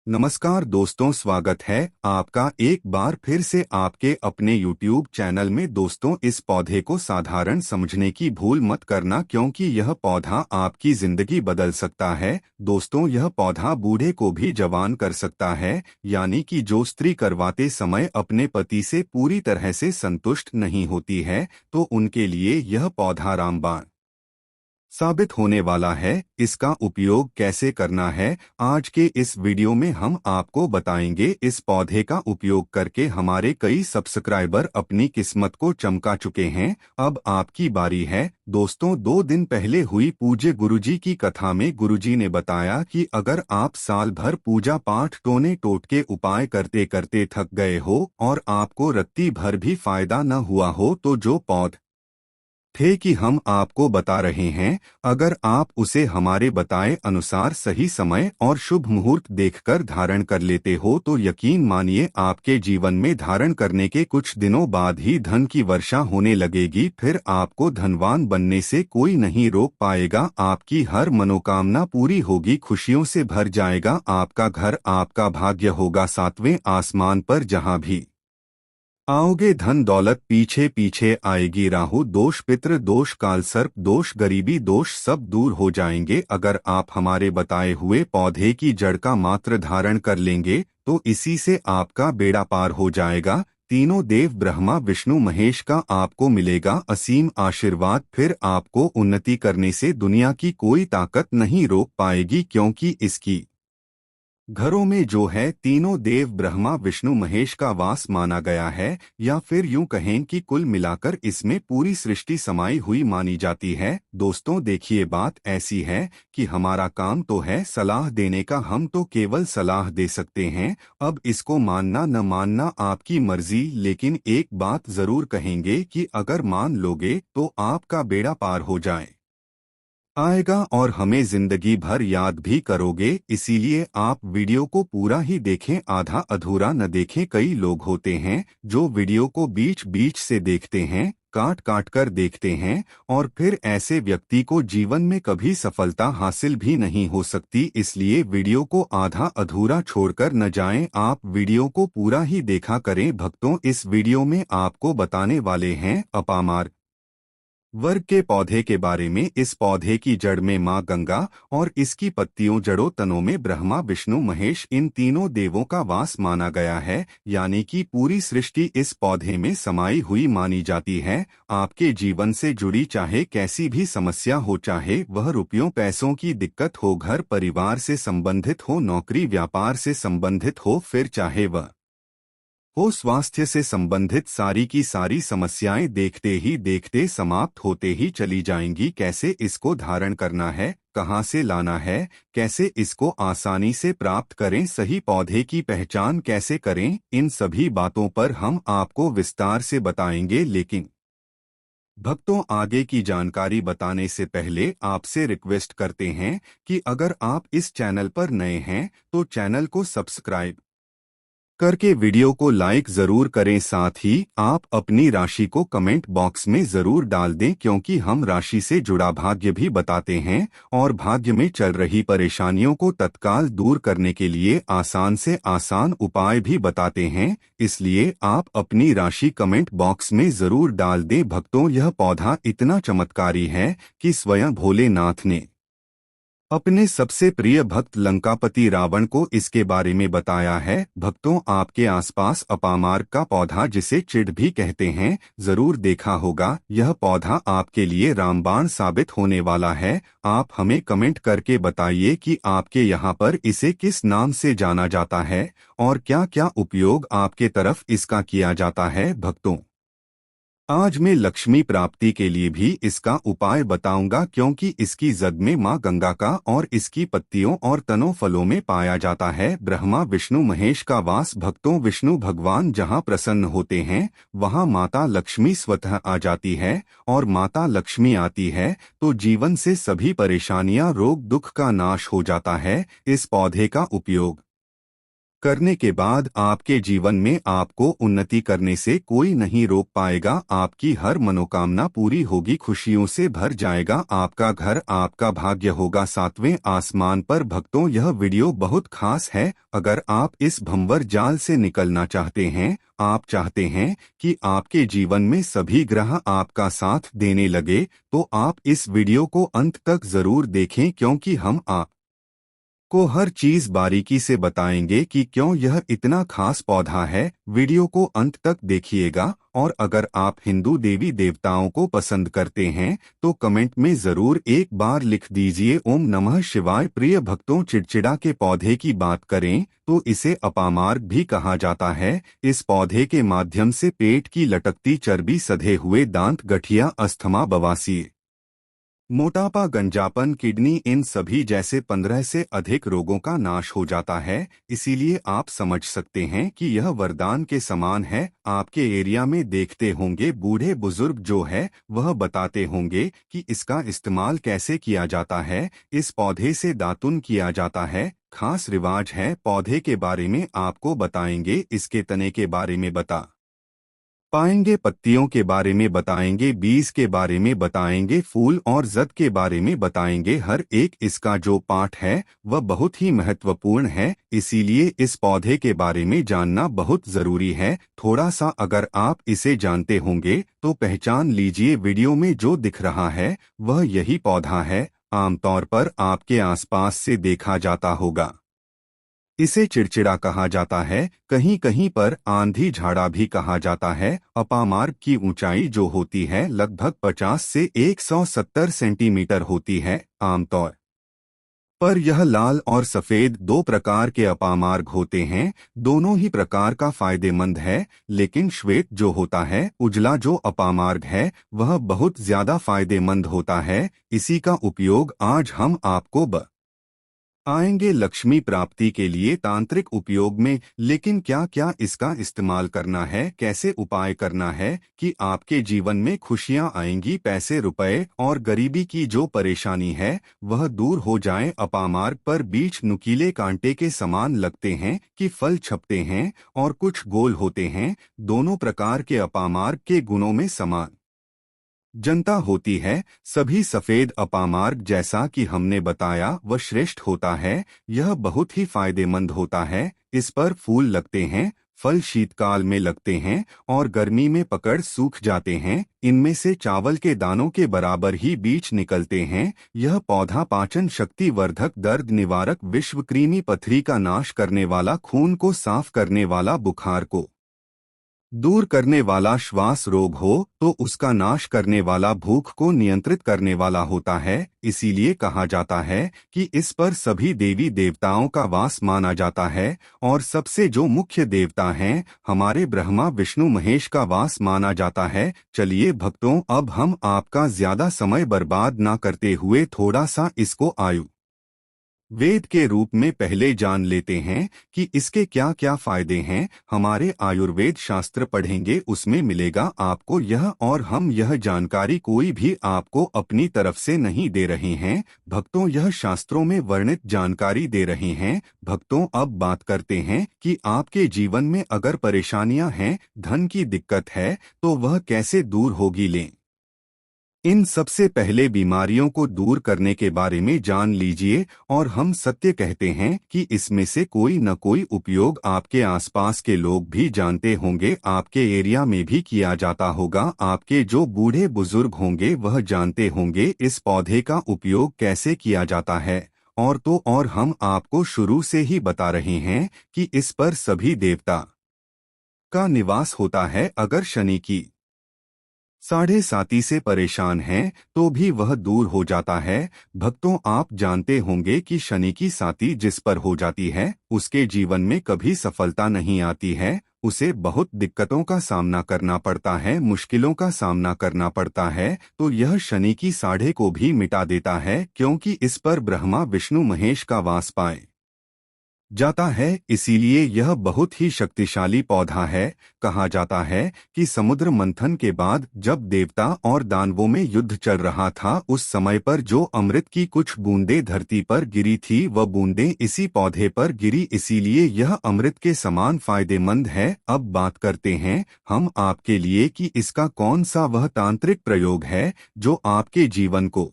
नमस्कार दोस्तों, स्वागत है आपका एक बार फिर से आपके अपने YouTube चैनल में। दोस्तों, इस पौधे को साधारण समझने की भूल मत करना, क्योंकि यह पौधा आपकी जिंदगी बदल सकता है। दोस्तों, यह पौधा बूढ़े को भी जवान कर सकता है, यानी कि जो स्त्री करवाते समय अपने पति से पूरी तरह से संतुष्ट नहीं होती है, तो उनके लिए यह पौधा रामबाण साबित होने वाला है। इसका उपयोग कैसे करना है, आज के इस वीडियो में हम आपको बताएंगे। इस पौधे का उपयोग करके हमारे कई सब्सक्राइबर अपनी किस्मत को चमका चुके हैं। अब आपकी बारी है। दोस्तों, 2 दिन पहले हुई पूज्य गुरुजी की कथा में गुरुजी ने बताया कि अगर आप साल भर पूजा पाठ टोने टोटके उपाय करते करते थक गए हो और आपको रत्ती भर भी फायदा न हुआ हो, तो जो पौध थे कि हम आपको बता रहे हैं, अगर आप उसे हमारे बताए अनुसार सही समय और शुभ मुहूर्त देखकर धारण कर लेते हो, तो यकीन मानिए आपके जीवन में धारण करने के कुछ दिनों बाद ही धन की वर्षा होने लगेगी। फिर आपको धनवान बनने से कोई नहीं रोक पाएगा। आपकी हर मनोकामना पूरी होगी, खुशियों से भर जाएगा आपका घर, आपका भाग्य होगा सातवें आसमान पर। जहां भी आओगे धन दौलत पीछे पीछे आएगी। राहु दोष, पितृ दोष, कालसर्प दोष, गरीबी दोष सब दूर हो जाएंगे अगर आप हमारे बताए हुए पौधे की जड़ का मात्र धारण कर लेंगे, तो इसी से आपका बेड़ा पार हो जाएगा। तीनों देव ब्रह्मा विष्णु महेश का आपको मिलेगा असीम आशीर्वाद। फिर आपको उन्नति करने से दुनिया की कोई ताकत नहीं रोक पाएगी, क्योंकि इसकी घरों में जो है तीनों देव ब्रह्मा विष्णु महेश का वास माना गया है, या फिर यूं कहें कि कुल मिलाकर इसमें पूरी सृष्टि समाई हुई मानी जाती है। दोस्तों देखिए, बात ऐसी है कि हमारा काम तो है सलाह देने का, हम तो केवल सलाह दे सकते हैं। अब इसको मानना न मानना आपकी मर्जी, लेकिन एक बात जरूर कहेंगे कि अगर मान लोगे तो आपका बेड़ा पार हो जाए आएगा और हमें जिंदगी भर याद भी करोगे। इसीलिए आप वीडियो को पूरा ही देखें, आधा अधूरा न देखें। कई लोग होते हैं जो वीडियो को बीच बीच से देखते हैं, काट काट कर देखते हैं, और फिर ऐसे व्यक्ति को जीवन में कभी सफलता हासिल भी नहीं हो सकती। इसलिए वीडियो को आधा अधूरा छोड़कर न जाएं, आप वीडियो को पूरा ही देखा करें। भक्तों, इस वीडियो में आपको बताने वाले हैं अपामार वर्ग के पौधे के बारे में। इस पौधे की जड़ में माँ गंगा और इसकी पत्तियों जड़ों तनों में ब्रह्मा विष्णु महेश इन तीनों देवों का वास माना गया है, यानी कि पूरी सृष्टि इस पौधे में समाई हुई मानी जाती है। आपके जीवन से जुड़ी चाहे कैसी भी समस्या हो, चाहे वह रुपयों पैसों की दिक्कत हो, घर परिवार से संबंधित हो, नौकरी व्यापार से संबंधित हो, फिर चाहे वह हो स्वास्थ्य से संबंधित, सारी की सारी समस्याएं देखते ही देखते समाप्त होते ही चली जाएंगी। कैसे इसको धारण करना है, कहां से लाना है, कैसे इसको आसानी से प्राप्त करें, सही पौधे की पहचान कैसे करें, इन सभी बातों पर हम आपको विस्तार से बताएंगे। लेकिन भक्तों, आगे की जानकारी बताने से पहले आपसे रिक्वेस्ट करते हैं कि अगर आप इस चैनल पर नए हैं तो चैनल को सब्सक्राइब करके वीडियो को लाइक जरूर करें। साथ ही आप अपनी राशि को कमेंट बॉक्स में जरूर डाल दें, क्योंकि हम राशि से जुड़ा भाग्य भी बताते हैं और भाग्य में चल रही परेशानियों को तत्काल दूर करने के लिए आसान से आसान उपाय भी बताते हैं। इसलिए आप अपनी राशि कमेंट बॉक्स में जरूर डाल दें। भक्तों, यह पौधा इतना चमत्कारी है कि स्वयं भोलेनाथ ने अपने सबसे प्रिय भक्त लंकापति रावण को इसके बारे में बताया है। भक्तों, आपके आसपास अपामार्ग का पौधा, जिसे चिढ़ भी कहते हैं, जरूर देखा होगा। यह पौधा आपके लिए रामबाण साबित होने वाला है। आप हमें कमेंट करके बताइए कि आपके यहाँ पर इसे किस नाम से जाना जाता है और क्या क्या उपयोग आपके तरफ इसका किया जाता है। भक्तों, आज मैं लक्ष्मी प्राप्ति के लिए भी इसका उपाय बताऊंगा, क्योंकि इसकी जद में माँ गंगा का और इसकी पत्तियों और तनों फलों में पाया जाता है ब्रह्मा विष्णु महेश का वास। भक्तों, विष्णु भगवान जहाँ प्रसन्न होते हैं वहाँ माता लक्ष्मी स्वतः आ जाती है, और माता लक्ष्मी आती है तो जीवन से सभी परेशानियां रोग दुख का नाश हो जाता है। इस पौधे का उपयोग करने के बाद आपके जीवन में आपको उन्नति करने से कोई नहीं रोक पाएगा। आपकी हर मनोकामना पूरी होगी, खुशियों से भर जाएगा आपका घर, आपका भाग्य होगा सातवें आसमान पर। भक्तों, यह वीडियो बहुत खास है। अगर आप इस भंवर जाल से निकलना चाहते हैं, आप चाहते हैं कि आपके जीवन में सभी ग्रह आपका साथ देने लगे, तो आप इस वीडियो को अंत तक जरूर देखें, क्योंकि हम आप को हर चीज बारीकी से बताएंगे कि क्यों यह इतना खास पौधा है। वीडियो को अंत तक देखिएगा। और अगर आप हिंदू देवी देवताओं को पसंद करते हैं तो कमेंट में जरूर एक बार लिख दीजिए ओम नमः शिवाय। प्रिय भक्तों, चिड़चिड़ा के पौधे की बात करें तो इसे अपामार्ग भी कहा जाता है। इस पौधे के माध्यम से पेट की लटकती चर्बी, सधे हुए दांत, गठिया, अस्थमा, बवासीर, मोटापा, गंजापन, किडनी, इन सभी जैसे 15 से अधिक रोगों का नाश हो जाता है। इसीलिए आप समझ सकते हैं कि यह वरदान के समान है। आपके एरिया में देखते होंगे बूढ़े बुजुर्ग जो है वह बताते होंगे कि इसका इस्तेमाल कैसे किया जाता है। इस पौधे से दातुन किया जाता है। खास रिवाज है। पौधे के बारे में आपको बताएंगे, इसके तने के बारे में बता पाएंगे, पत्तियों के बारे में बताएंगे, बीज के बारे में बताएंगे, फूल और जद के बारे में बताएंगे। हर एक इसका जो पाठ है वह बहुत ही महत्वपूर्ण है। इसीलिए इस पौधे के बारे में जानना बहुत जरूरी है। थोड़ा सा अगर आप इसे जानते होंगे तो पहचान लीजिए, वीडियो में जो दिख रहा है वह यही पौधा है। आमतौर पर आपके आसपास से देखा जाता होगा। इसे चिड़चिड़ा कहा जाता है, कहीं कहीं पर आंधी झाड़ा भी कहा जाता है। अपामार्ग की ऊंचाई जो होती है लगभग 50 से 170 सेंटीमीटर होती है। आमतौर पर यह लाल और सफेद दो प्रकार के अपामार्ग होते हैं। दोनों ही प्रकार का फायदेमंद है, लेकिन श्वेत जो होता है, उजला जो अपामार्ग है, वह बहुत ज्यादा फायदेमंद होता है। इसी का उपयोग आज हम आपको आएंगे लक्ष्मी प्राप्ति के लिए तांत्रिक उपयोग में। लेकिन क्या क्या इसका इस्तेमाल करना है, कैसे उपाय करना है कि आपके जीवन में खुशियां आएंगी, पैसे, रुपए और गरीबी की जो परेशानी है वह दूर हो जाए। अपामार्ग पर बीच नुकीले कांटे के समान लगते हैं कि फल छपते हैं और कुछ गोल होते हैं। दोनों प्रकार के अपामार्ग के गुणों में समान जनता होती है। सभी सफेद अपामार्ग, जैसा कि हमने बताया, वह श्रेष्ठ होता है। यह बहुत ही फायदेमंद होता है। इस पर फूल लगते हैं, फल शीतकाल में लगते हैं और गर्मी में पकड़ सूख जाते हैं। इनमें से चावल के दानों के बराबर ही बीज निकलते हैं। यह पौधा पाचन शक्ति वर्धक, दर्द निवारक, विश्व कृमि पथरी का नाश करने वाला, खून को साफ करने वाला, बुखार को दूर करने वाला, श्वास रोग हो तो उसका नाश करने वाला, भूख को नियंत्रित करने वाला होता है। इसीलिए कहा जाता है कि इस पर सभी देवी देवताओं का वास माना जाता है। और सबसे जो मुख्य देवता हैं, हमारे ब्रह्मा, विष्णु, महेश का वास माना जाता है। चलिए भक्तों, अब हम आपका ज्यादा समय बर्बाद ना करते हुए थोड़ा सा इसको आयु वेद के रूप में पहले जान लेते हैं कि इसके क्या क्या फायदे हैं। हमारे आयुर्वेद शास्त्र पढ़ेंगे, उसमें मिलेगा आपको यह। और हम यह जानकारी कोई भी आपको अपनी तरफ से नहीं दे रहे हैं भक्तों, यह शास्त्रों में वर्णित जानकारी दे रहे हैं। भक्तों, अब बात करते हैं कि आपके जीवन में अगर परेशानियां हैं, धन की दिक्कत है, तो वह कैसे दूर होगी। लें इन सबसे पहले बीमारियों को दूर करने के बारे में जान लीजिए। और हम सत्य कहते हैं कि इसमें से कोई न कोई उपयोग आपके आसपास के लोग भी जानते होंगे, आपके एरिया में भी किया जाता होगा। आपके जो बूढ़े बुजुर्ग होंगे वह जानते होंगे इस पौधे का उपयोग कैसे किया जाता है। और तो और हम आपको शुरू से ही बता रहे हैं कि इस पर सभी देवता का निवास होता है। अगर शनि की साढ़े साती से परेशान हैं तो भी वह दूर हो जाता है। भक्तों, आप जानते होंगे कि शनि की साती जिस पर हो जाती है उसके जीवन में कभी सफलता नहीं आती है। उसे बहुत दिक्कतों का सामना करना पड़ता है, मुश्किलों का सामना करना पड़ता है। तो यह शनि की साढ़े को भी मिटा देता है, क्योंकि इस पर ब्रह्मा, विष्णु, महेश का वास पाए। जाता है, इसीलिए यह बहुत ही शक्तिशाली पौधा है। कहा जाता है कि समुद्र मंथन के बाद जब देवता और दानवों में युद्ध चल रहा था, उस समय पर जो अमृत की कुछ बूंदें धरती पर गिरी थी, वह बूंदें इसी पौधे पर गिरी, इसीलिए यह अमृत के समान फायदेमंद है। अब बात करते हैं हम आपके लिए कि इसका कौन सा वह तांत्रिक प्रयोग है जो आपके जीवन को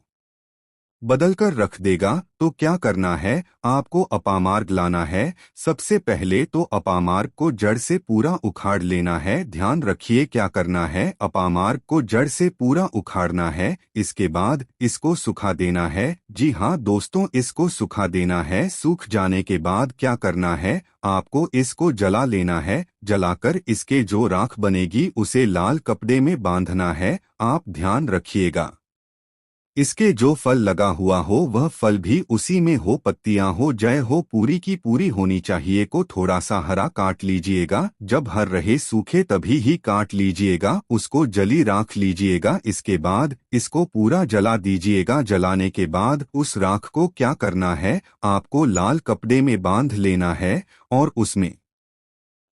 बदलकर रख देगा। तो क्या करना है, आपको अपामार्ग लाना है। सबसे पहले तो अपामार्ग को जड़ से पूरा उखाड़ लेना है। ध्यान रखिए क्या करना है, अपामार्ग को जड़ से पूरा उखाड़ना है। इसके बाद इसको सुखा देना है। जी हाँ दोस्तों, इसको सुखा देना है। सूख जाने के बाद क्या करना है, आपको इसको जला लेना है। जलाकर इसके जो राख बनेगी उसे लाल कपड़े में बांधना है। आप ध्यान रखिएगा इसके जो फल लगा हुआ हो वह फल भी उसी में हो, पत्तियां हो, जय हो, पूरी की पूरी होनी चाहिए। को थोड़ा सा हरा काट लीजिएगा, जब हर रहे सूखे तभी ही काट लीजिएगा। उसको जली राख लीजिएगा। इसके बाद इसको पूरा जला दीजिएगा। जलाने के बाद उस राख को क्या करना है, आपको लाल कपड़े में बांध लेना है और उसमें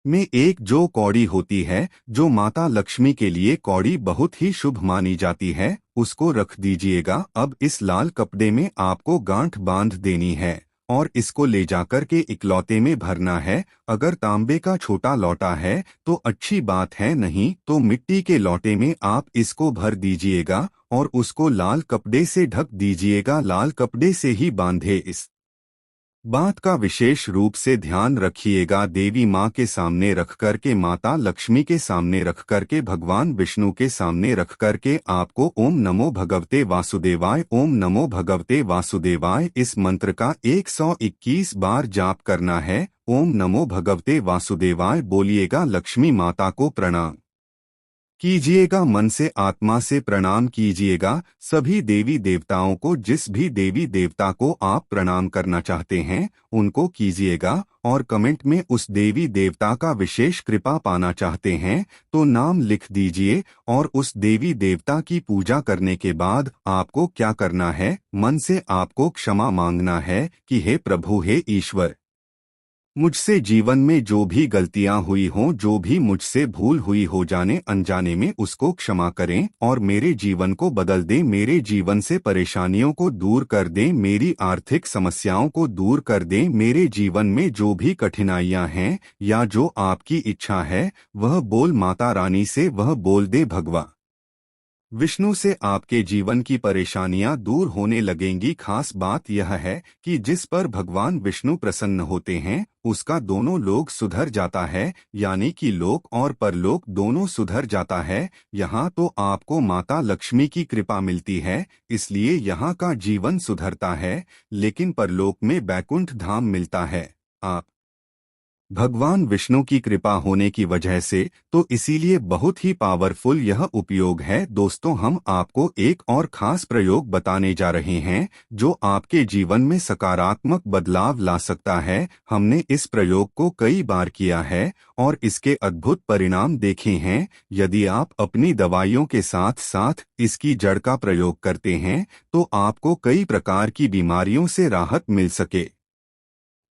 एक जो कौड़ी होती है, जो माता लक्ष्मी के लिए कौड़ी बहुत ही शुभ मानी जाती है, उसको रख दीजिएगा। अब इस लाल कपड़े में आपको गांठ बांध देनी है और इसको ले जाकर के एक लौटे में भरना है। अगर तांबे का छोटा लौटा है तो अच्छी बात है, नहीं तो मिट्टी के लौटे में आप इसको भर दीजिएगा और उसको लाल कपड़े से ढक दीजिएगा। लाल कपड़े से ही बांधे। इस बात का विशेष रूप से ध्यान रखिएगा। देवी माँ के सामने रख करके, माता लक्ष्मी के सामने रख करके, भगवान विष्णु के सामने रख करके आपको ओम नमो भगवते वासुदेवाय, ओम नमो भगवते वासुदेवाय इस मंत्र का 121 बार जाप करना है। ओम नमो भगवते वासुदेवाय बोलिएगा। लक्ष्मी माता को प्रणाम कीजिएगा, मन से आत्मा से प्रणाम कीजिएगा। सभी देवी देवताओं को, जिस भी देवी देवता को आप प्रणाम करना चाहते हैं उनको कीजिएगा। और कमेंट में उस देवी देवता का विशेष कृपा पाना चाहते हैं तो नाम लिख दीजिए। और उस देवी देवता की पूजा करने के बाद आपको क्या करना है, मन से आपको क्षमा मांगना है कि हे प्रभु, हे ईश्वर, मुझसे जीवन में जो भी गलतियां हुई हों, जो भी मुझसे भूल हुई हो जाने अनजाने में, उसको क्षमा करें और मेरे जीवन को बदल दें। मेरे जीवन से परेशानियों को दूर कर दें, मेरी आर्थिक समस्याओं को दूर कर दें। मेरे जीवन में जो भी कठिनाइयां हैं या जो आपकी इच्छा है वह बोल माता रानी से, वह बोल दे भगवा विष्णु से, आपके जीवन की परेशानियां दूर होने लगेंगी। खास बात यह है कि जिस पर भगवान विष्णु प्रसन्न होते हैं उसका दोनों लोक सुधर जाता है, यानी कि लोक और परलोक दोनों सुधर जाता है। यहाँ तो आपको माता लक्ष्मी की कृपा मिलती है, इसलिए यहाँ का जीवन सुधरता है, लेकिन परलोक में बैकुंठ धाम मिलता है। आप भगवान विष्णु की कृपा होने की वजह से, तो इसीलिए बहुत ही पावरफुल यह उपयोग है। दोस्तों, हम आपको एक और खास प्रयोग बताने जा रहे हैं जो आपके जीवन में सकारात्मक बदलाव ला सकता है। हमने इस प्रयोग को कई बार किया है और इसके अद्भुत परिणाम देखे हैं। यदि आप अपनी दवाइयों के साथ साथ इसकी जड़ का प्रयोग करते हैं तो आपको कई प्रकार की बीमारियों से राहत मिल सके।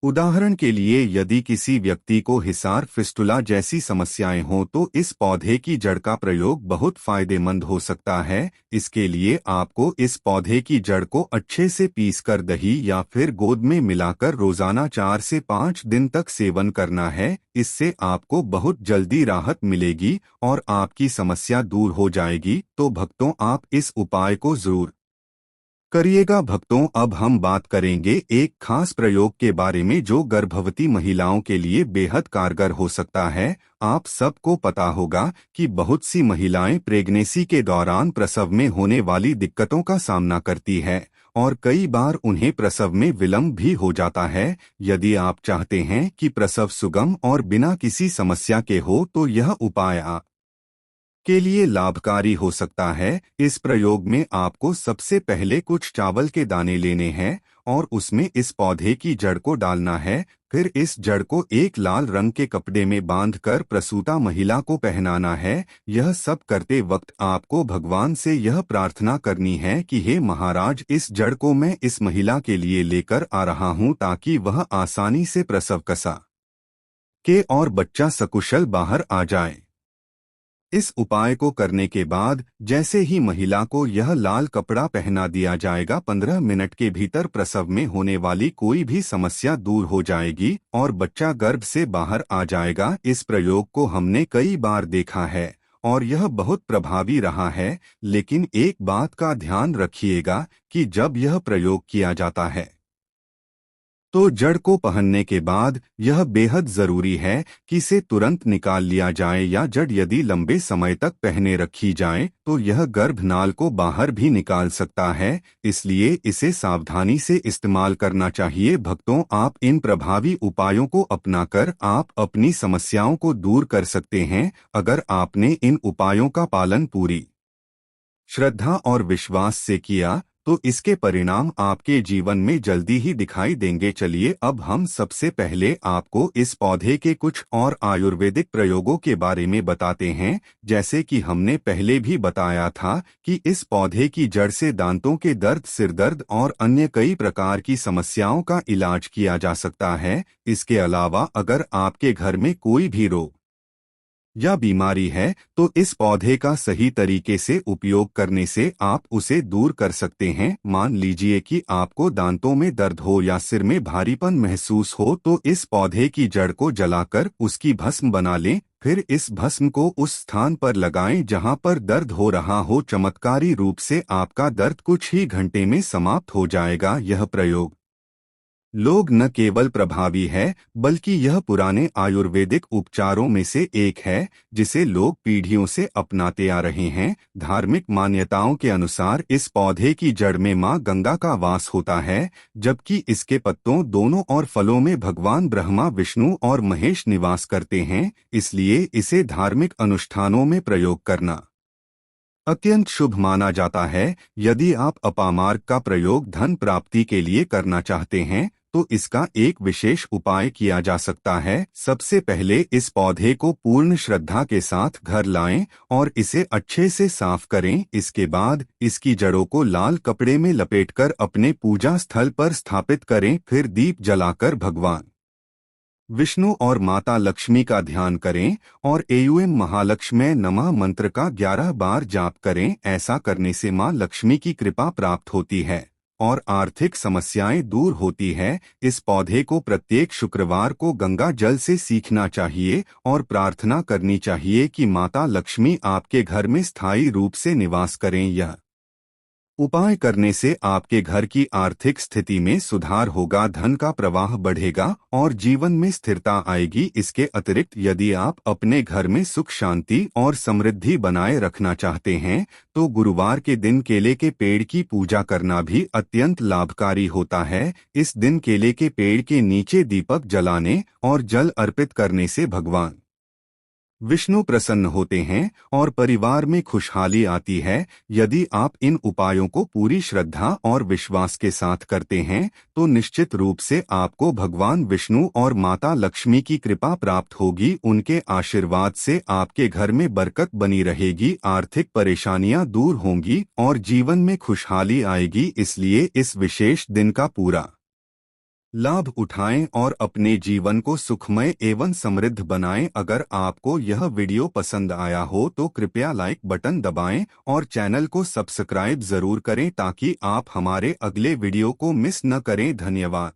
उदाहरण के लिए, यदि किसी व्यक्ति को हिसार, फिस्टुला जैसी समस्याएं हों तो इस पौधे की जड़ का प्रयोग बहुत फायदेमंद हो सकता है। इसके लिए आपको इस पौधे की जड़ को अच्छे से पीसकर दही या फिर गोद में मिलाकर रोजाना 4 से 5 दिन तक सेवन करना है। इससे आपको बहुत जल्दी राहत मिलेगी और आपकी समस्या दूर हो जाएगी। तो भक्तों, आप इस उपाय को जरूर करिएगा। भक्तों, अब हम बात करेंगे एक खास प्रयोग के बारे में जो गर्भवती महिलाओं के लिए बेहद कारगर हो सकता है। आप सबको पता होगा कि बहुत सी महिलाएं प्रेगनेंसी के दौरान प्रसव में होने वाली दिक्कतों का सामना करती है और कई बार उन्हें प्रसव में विलंब भी हो जाता है। यदि आप चाहते हैं कि प्रसव सुगम और बिना किसी समस्या के हो तो यह उपाय आप के लिए लाभकारी हो सकता है। इस प्रयोग में आपको सबसे पहले कुछ चावल के दाने लेने हैं और उसमें इस पौधे की जड़ को डालना है। फिर इस जड़ को एक लाल रंग के कपड़े में बांधकर प्रसूता महिला को पहनाना है। यह सब करते वक्त आपको भगवान से यह प्रार्थना करनी है कि हे महाराज, इस जड़ को मैं इस महिला के लिए लेकर आ रहा हूँ ताकि वह आसानी से प्रसव कसा के और बच्चा सकुशल बाहर आ जाए। इस उपाय को करने के बाद जैसे ही महिला को यह लाल कपड़ा पहना दिया जाएगा, 15 मिनट के भीतर प्रसव में होने वाली कोई भी समस्या दूर हो जाएगी और बच्चा गर्भ से बाहर आ जाएगा। इस प्रयोग को हमने कई बार देखा है और यह बहुत प्रभावी रहा है। लेकिन एक बात का ध्यान रखिएगा कि जब यह प्रयोग किया जाता है तो जड़ को पहनने के बाद यह बेहद जरूरी है कि इसे तुरंत निकाल लिया जाए, या जड़ यदि लंबे समय तक पहने रखी जाए तो यह गर्भनाल को बाहर भी निकाल सकता है। इसलिए इसे सावधानी से इस्तेमाल करना चाहिए। भक्तों, आप इन प्रभावी उपायों को अपनाकर आप अपनी समस्याओं को दूर कर सकते हैं। अगर आपने इन उपायों का पालन पूरी श्रद्धा और विश्वास से किया तो इसके परिणाम आपके जीवन में जल्दी ही दिखाई देंगे। चलिए अब हम सबसे पहले आपको इस पौधे के कुछ और आयुर्वेदिक प्रयोगों के बारे में बताते हैं। जैसे कि हमने पहले भी बताया था कि इस पौधे की जड़ से दांतों के दर्द, सिर दर्द और अन्य कई प्रकार की समस्याओं का इलाज किया जा सकता है। इसके अलावा अगर आपके घर में कोई भी रोग या बीमारी है तो इस पौधे का सही तरीके से उपयोग करने से आप उसे दूर कर सकते हैं। मान लीजिए कि आपको दांतों में दर्द हो या सिर में भारीपन महसूस हो तो इस पौधे की जड़ को जलाकर उसकी भस्म बना लें। फिर इस भस्म को उस स्थान पर लगाएं जहां पर दर्द हो रहा हो। चमत्कारी रूप से आपका दर्द कुछ ही घंटे में समाप्त हो जाएगा। यह प्रयोग लोग न केवल प्रभावी है बल्कि यह पुराने आयुर्वेदिक उपचारों में से एक है जिसे लोग पीढ़ियों से अपनाते आ रहे हैं। धार्मिक मान्यताओं के अनुसार इस पौधे की जड़ में मां गंगा का वास होता है, जबकि इसके पत्तों दोनों और फलों में भगवान ब्रह्मा, विष्णु और महेश निवास करते हैं। इसलिए इसे धार्मिक अनुष्ठानों में प्रयोग करना अत्यंत शुभ माना जाता है। यदि आप अपामार्ग का प्रयोग धन प्राप्ति के लिए करना चाहते हैं तो इसका एक विशेष उपाय किया जा सकता है। सबसे पहले इस पौधे को पूर्ण श्रद्धा के साथ घर लाएं और इसे अच्छे से साफ करें। इसके बाद इसकी जड़ों को लाल कपड़े में लपेटकर अपने पूजा स्थल पर स्थापित करें। फिर दीप जलाकर भगवान विष्णु और माता लक्ष्मी का ध्यान करें और एयूएम महालक्ष्मी नमः मंत्र का 11 बार जाप करें। ऐसा करने से मां लक्ष्मी की कृपा प्राप्त होती है और आर्थिक समस्याएं दूर होती है। इस पौधे को प्रत्येक शुक्रवार को गंगा जल से सींचना चाहिए और प्रार्थना करनी चाहिए कि माता लक्ष्मी आपके घर में स्थायी रूप से निवास करें। यह उपाय करने से आपके घर की आर्थिक स्थिति में सुधार होगा, धन का प्रवाह बढ़ेगा और जीवन में स्थिरता आएगी। इसके अतिरिक्त यदि आप अपने घर में सुख, शांति और समृद्धि बनाए रखना चाहते हैं तो गुरुवार के दिन केले के पेड़ की पूजा करना भी अत्यंत लाभकारी होता है। इस दिन केले के पेड़ के नीचे दीपक जलाने और जल अर्पित करने से भगवान विष्णु प्रसन्न होते हैं और परिवार में खुशहाली आती है। यदि आप इन उपायों को पूरी श्रद्धा और विश्वास के साथ करते हैं तो निश्चित रूप से आपको भगवान विष्णु और माता लक्ष्मी की कृपा प्राप्त होगी। उनके आशीर्वाद से आपके घर में बरकत बनी रहेगी, आर्थिक परेशानियां दूर होंगी और जीवन में खुशहाली आएगी। इसलिए इस विशेष दिन का पूरा लाभ उठाएं और अपने जीवन को सुखमय एवं समृद्ध बनाएं। अगर आपको यह वीडियो पसंद आया हो तो कृपया लाइक बटन दबाएं और चैनल को सब्सक्राइब जरूर करें ताकि आप हमारे अगले वीडियो को मिस न करें। धन्यवाद।